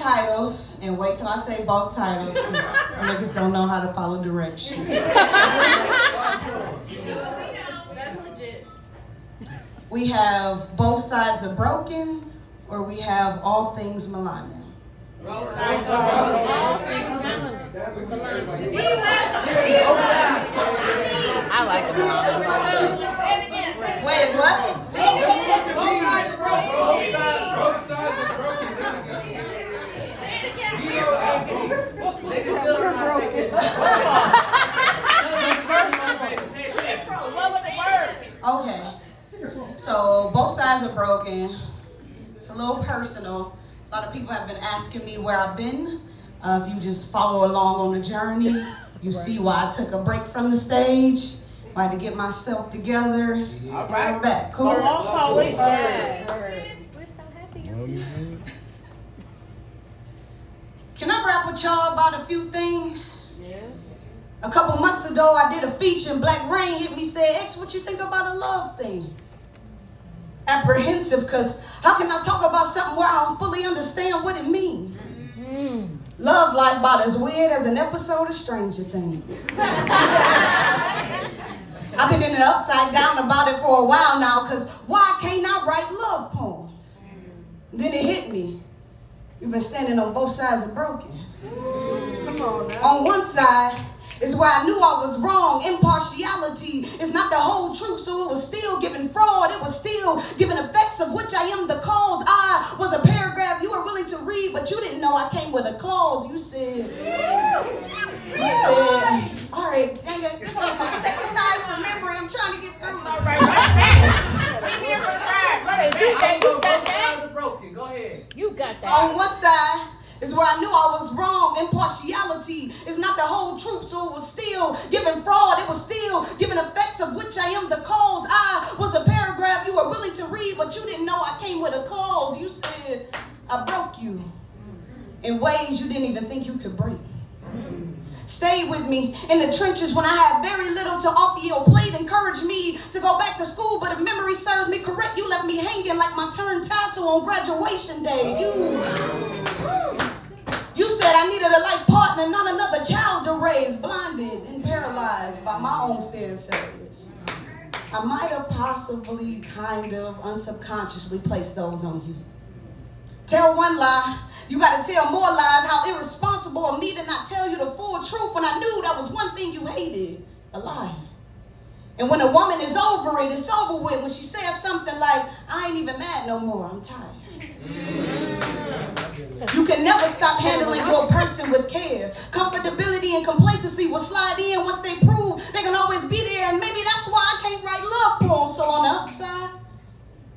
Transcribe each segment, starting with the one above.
titles, and wait till I say both titles, because niggas don't know how to follow directions. That's legit. We have Both Sides Are Broken, or we have All Things Melania. Both sides are broken. All things Melanie. I like the Melania. Wait, what? Both sides are broken. Okay. So, Both Sides Are Broken. It's a little personal. A lot of people have been asking me where I've been. If you just follow along on the journey, you see why I took a break from the stage. I had to get myself together. All right. I'm back. Cool. We're so happy. Can I rap with y'all about a few things? Yeah. A couple months ago, I did a feature and Black Rain hit me, said, X, what you think about a love thing? Apprehensive, because how can I talk about something where I don't fully understand what it means? Mm-hmm. Love life about as weird as an episode of Stranger Things. I've been in it upside down about it for a while now, because why can't I write love poems? Then it hit me. We've been standing on both sides of broken. Come on now. On one side is where I knew I was wrong. Impartiality is not the whole truth, so it was still giving fraud. It was still giving effects of which I am the cause. I was a paragraph you were willing to read, but you didn't know I came with a clause. You said, all right, dang it, this is my second time from memory. I'm trying to get through. All right. Go ahead. You got that. On one side is where I knew I was wrong. Impartiality is not the whole truth, so it was still giving fraud. It was still giving effects of which I am the cause. I was a paragraph you were willing to read, but you didn't know I came with a clause. You said I broke you in ways you didn't even think you could break. Stay with me in the trenches when I had very little to offer. Your plate encouraged me to go back to school, but if memory serves me correct, you left me hanging like my turn tassel on graduation day. You said I needed a life partner, not another child to raise, blinded and paralyzed by my own fear and failures. I might have possibly, kind of, unsubconsciously placed those on you. Tell one lie, you gotta tell more lies. How irresponsible of me to not tell you the full truth when I knew that was one thing you hated, a lie. And when a woman is over it, it's over with. When she says something like, I ain't even mad no more, I'm tired. You can never stop handling your person with care. Comfortability and complacency will slide in once they prove they can always be there. And maybe that's why I can't write love poems. So on the upside,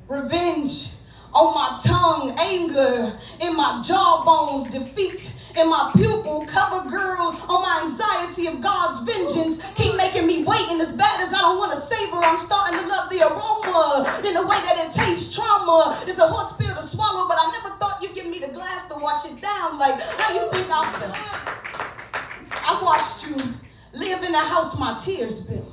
revenge. On my tongue, anger. In my jawbones, defeat. In my pupil, cover girl. On my anxiety of God's vengeance. Keep making me wait, and as bad as I don't want to savor, I'm starting to love the aroma. In the way that it tastes, trauma. It's a horse pill to swallow, but I never thought you'd give me the glass to wash it down. Like, how you think I felt? I watched you live in the house my tears built.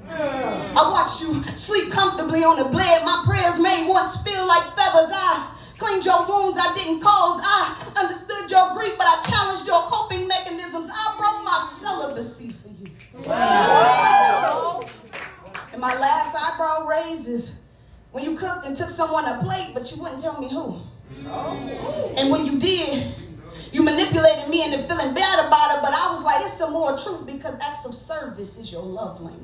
I watched you sleep comfortably on the bed. My prayers made once feel like feathers. I cleaned your wounds I didn't cause. I understood your grief, but I challenged your coping mechanisms. I broke my celibacy for you. And my last eyebrow raise is when you cooked and took someone a plate, but you wouldn't tell me who. And when you did, you manipulated me into feeling bad about it, but I was like, it's some more truth because acts of service is your love language.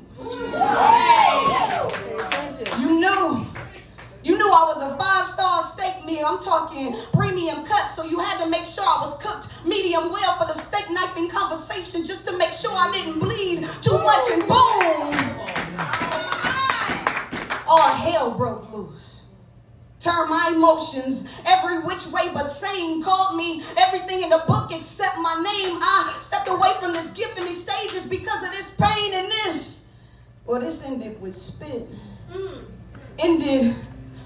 You knew I was a 5-star steak meal. I'm talking premium cut, so you had to make sure I was cooked medium well for the steak knifing conversation just to make sure I didn't bleed too much, and boom! All hell broke loose. Turn my emotions every which way but sane. Called me everything in the book except my name. I stepped away from this gift and these stages because of this pain and this. Well, this ended with spit. Ended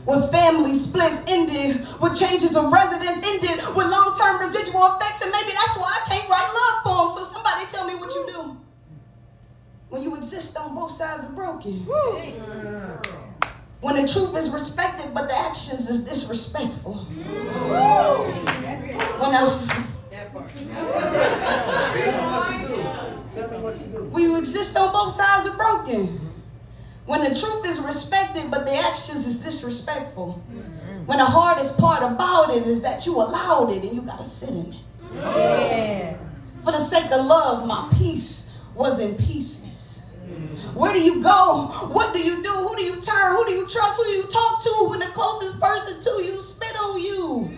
with family splits. Ended with changes of residence. Ended with long-term residual effects. And maybe that's why I can't write love poems. So somebody tell me what you do when you exist on both sides of broken. When the truth is respected, but the actions is disrespectful. When exist on both sides of broken. When the truth is respected, but the actions is disrespectful. When the hardest part about it is that you allowed it and you got to sit in it. Yeah. For the sake of love, my peace was in pieces. Where do you go? What do you do? Who do you turn? Who do you trust? Who do you talk to when the closest person to you spit on you?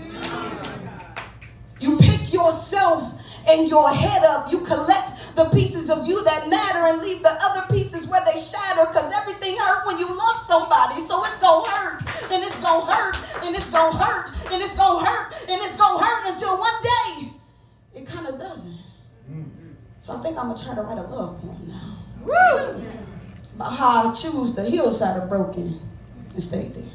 You pick yourself and your head up. You collect the pieces of you that matter and leave the other pieces where they shatter, because everything hurt when you love somebody. So it's going to hurt, and it's going to hurt, and it's going to hurt, and it's going to hurt, and it's going to hurt until one day it kind of doesn't. So I think I'm going to try to write a love poem now. Woo! About how I choose the hillside of broken and stay there.